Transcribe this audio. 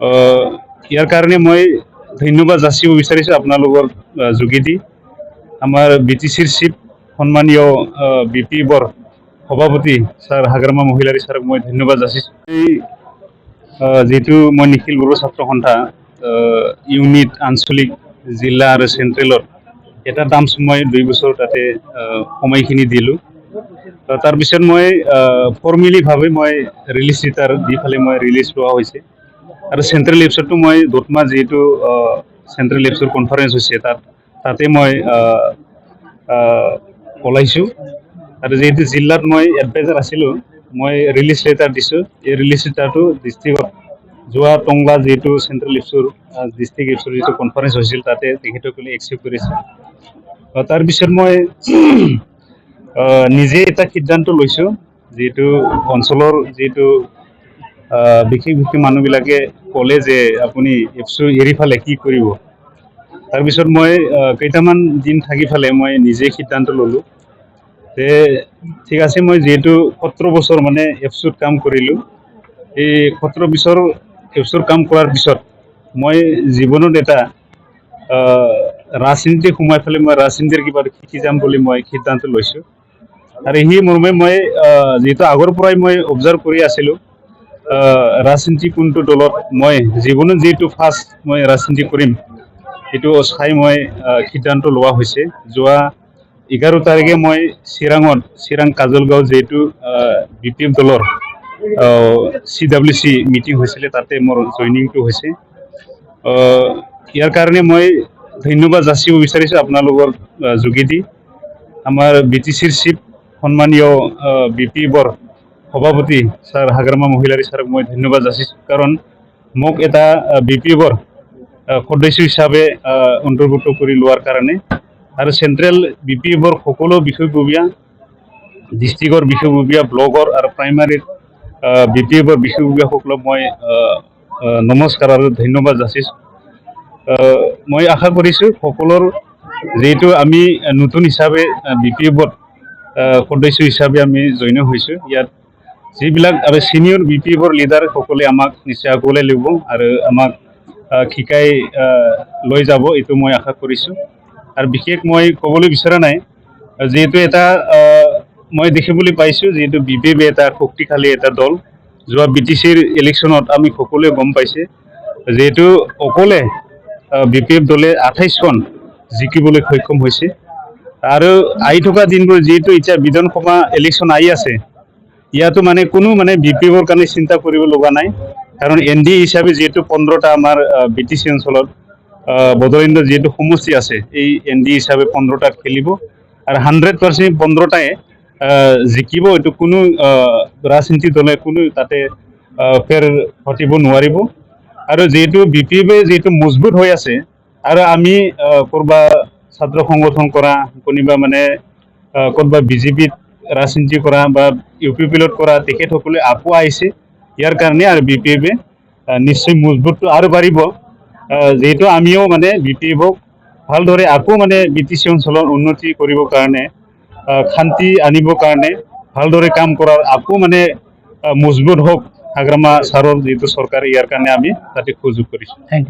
ইয়াৰ কাৰণে মই ধন্যবাদ যাচিব বিচাৰিছোঁ আপোনালোকৰ যোগেদি আমাৰ BTCৰ চিফ সন্মানীয় BP বৰ সভাপতি ছাৰ হাগ্ৰামা মহিলাৰী ছাৰক মই ধন্যবাদ যাচিছোঁ। যিহেতু মই নিখিল বড়ো ছাত্ৰ সন্থা ইউনিট আঞ্চলিক জিলা আৰু চেণ্ট্ৰেলত এটা টাৰ্মছ মই 2 বছৰ তাতে সময়খিনি দিলোঁ। তাৰপিছত মই ফৰ্মেলিভাৱে মই ৰিলিজ লেটাৰ দি পেলাই মই ৰিলিজ লোৱা হৈছে আৰু চেণ্ট্ৰেল এপছতো মই দতমা যিহেতু চেণ্ট্ৰেল এপছৰ কনফাৰেঞ্চ হৈছে তাতে মই ওলাইছোঁ আৰু যিহেতু জিলাত মই এডভাইজাৰ আছিলোঁ মই ৰিলিজ লেটাৰ দিছোঁ। এই ৰিলিজ লেটাৰটো ডিষ্ট্ৰিক্টত যোৱা টংলা যিহেতু চেণ্ট্ৰেল এপছৰ ডিষ্ট্ৰিক্ট এপছৰ যিটো কনফাৰেঞ্চ হৈছিল তাতে তেখেতসকলে একচেপ্ট কৰিছে। তাৰপিছত মই নিজে এটা সিদ্ধান্ত লৈছোঁ যিহেতু অঞ্চলৰ যিহেতু বিশেষ মানুহবিলাকে ক'লে যে আপুনি এপছটো এৰি ফালে কি কৰিব। তাৰপিছত মই কেইটামান দিন থাকি ফালে মই নিজে সিদ্ধান্ত ল'লোঁ যে ঠিক আছে মই যিহেতু 17 বছৰ মানে এপছটোত কাম কৰিলোঁ। এই 17 বছৰ এপছৰ কাম কৰাৰ পিছত মই জীৱনত এটা ৰাজনীতি সোমাই পেলাই মই ৰাজনীতিৰ কিবা শিকি যাম বুলি মই সিদ্ধান্ত লৈছোঁ আৰু সেই মৰ্মে মই যিহেতু আগৰ পৰাই মই অবজাৰ্ভ কৰি আছিলোঁ ৰাজনীতি কোনটো দলত মই জীৱনত যিহেতু ফাৰ্ষ্ট মই ৰাজনীতি কৰিম এইটো চাই মই সিদ্ধান্ত লোৱা হৈছে। যোৱা 11 তাৰিখে মই চিৰাং কাজলগাঁও যিহেতু BPF দলৰ CWC মিটিং হৈছিলে তাতে মোৰ জইনিংটো হৈছে। ইয়াৰ কাৰণে মই ধন্যবাদ যাচিব বিচাৰিছোঁ আপোনালোকৰ যোগেদি আমাৰ BTCৰ চিফ সন্মানীয় BP বৰ সভাপতি ছাৰ হাগ্ৰামা মহিলাৰী ছাৰক মই ধন্যবাদ যাচিছোঁ কাৰণ মোক এটা BP বৰ সদস্য হিচাপে অন্তৰ্ভুক্ত কৰি লোৱাৰ কাৰণে আৰু চেণ্ট্ৰেল BPFৰ সকলো বিষয়ববীয়া ডিষ্ট্ৰিক্টৰ বিষয়ববীয়া ব্লকৰ আৰু প্ৰাইমাৰীৰ BPFৰ বিষয়ববীয়াসকলক মই নমস্কাৰ আৰু ধন্যবাদ যাচিছোঁ। মই আশা কৰিছোঁ সকলৰ যিহেতু আমি নতুন হিচাপে BPFত সদস্য হিচাপে আমি জইন হৈছোঁ ইয়াত যিবিলাক আৰু ছিনিয়ৰ BPFৰ লিডাৰ সকলে আমাক নিশ্চয় আগুৱাই ল'ব আৰু আমাক শিকাই লৈ যাব এইটো মই আশা কৰিছোঁ আৰু বিশেষ মই ক'বলৈ বিচৰা নাই যিহেতু এটা মই দেখিবলৈ পাইছোঁ যিহেতু BPF এটা শক্তিশালী এটা দল। যোৱা BTCৰ ইলেকশ্যনত আমি সকলোৱে গম পাইছে যিহেতু অকলে BPF দলে 28খন জিকিবলৈ সক্ষম হৈছে আৰু আহি থকা দিনবোৰ যিহেতু এতিয়া বিধানসভা ইলেকশ্যন আহি আছে ইয়াতো মানে কোনো মানে BPFৰ কাৰণে চিন্তা কৰিব লগা নাই কাৰণ NDA হিচাপে যিহেতু 15টা আমাৰ BTC অঞ্চলত বড়োলেণ্ডৰ যিহেতু সমষ্টি আছে এই NDA হিচাপে 15টা খেলিব আৰু 100% 15টাই জিকিব এইটো কোনো ৰাজনীতি দলে কোনো তাতে ফেৰ ঘটিব নোৱাৰিব আৰু যিহেতু BPF যিহেতু মজবুত হৈ আছে আৰু আমি কৰবা ছাত্ৰ সংগঠন কৰা কোনোবা মানে কৰবা BJPত ৰাজনীতি কৰা বা UPPলত কৰা তেখেতসকলে আকৌ আহিছে ইয়াৰ কাৰণে আৰু BPFে নিশ্চয় মজবুতটো আৰু বাঢ়িব যেহেতু আমিও মানে BPFক ভালদৰে আকৌ মানে BTC অঞ্চলৰ উন্নতি কৰিবৰ কাৰণে শান্তি আনিবৰ কাৰণে ভালদৰে কাম কৰাৰ আকৌ মানে মজবুত হওক হাগ্ৰামা ছাৰৰ যিহেতু চৰকাৰ ইয়াৰ কাৰণে আমি তাতে সুযোগ কৰিছোঁ। Thank U.